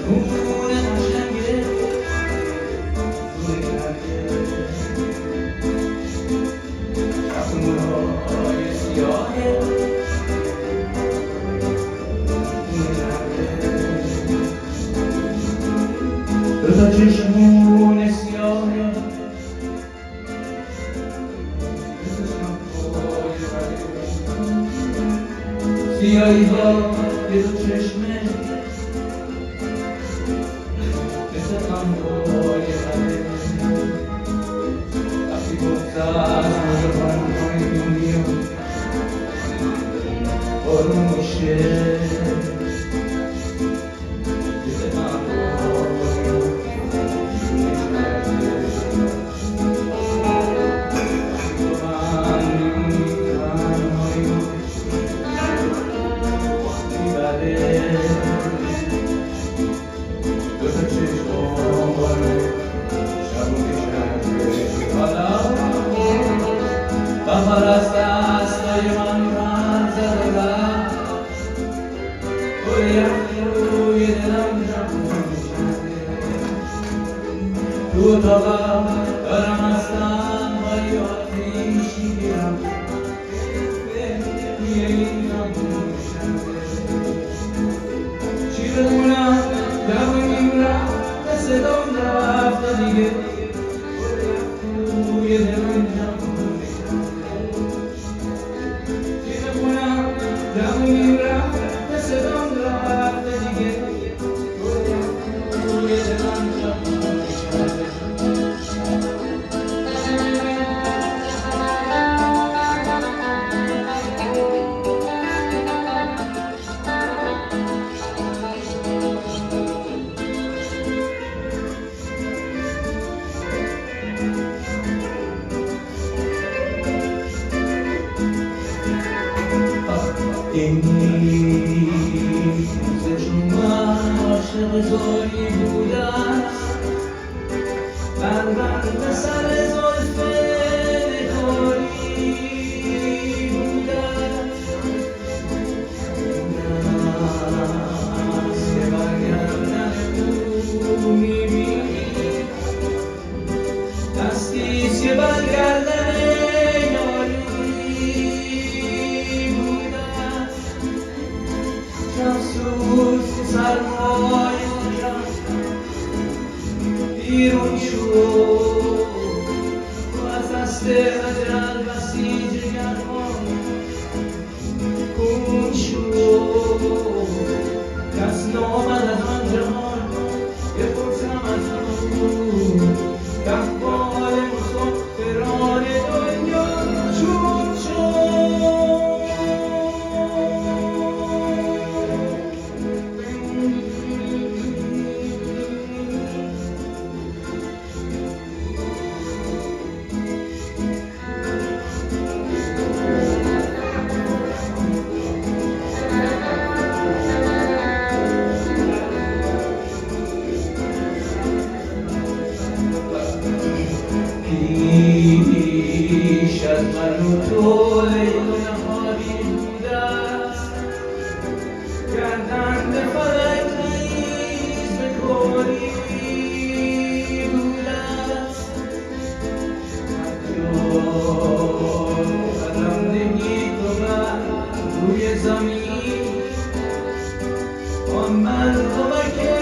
خون قشنگه زونه کرده شبونهای سیاهه دوتا چشمون سیاهه سیاهی ها یه دو چشمه مثل خمهای قده وقتی گفته از موجه خانهای دنیا بارون میشه بهار از دستای من رنگ زده بر گل یخی روی دلم جمع شده تو اتاقم دارم از تنهایی آتیشی گیرم روی این جمع شده چی بمونم دوونیم رفت صدام رفت دیگه گل یخی روی دلم جمع دمونیم رفت صدام رفت دیگه روی دلم جمع این روزه چون من عاشق زاری بوده است بند سر زلف نگاری بوده است دست که برگردن او میبینی دستیست که برگردن افسوس سرمای خوشم بیرون شد و از دست اجل بسیج گرمان خون شد کس نامد از آن جهان بپرسم از او که احوال مسافران دنیا چون شد پیش از من و تو لیل و نهاری بوده است گردن به فلک نیز به کاری بوده است قدم نهی تو بر روی زمین آن من کمک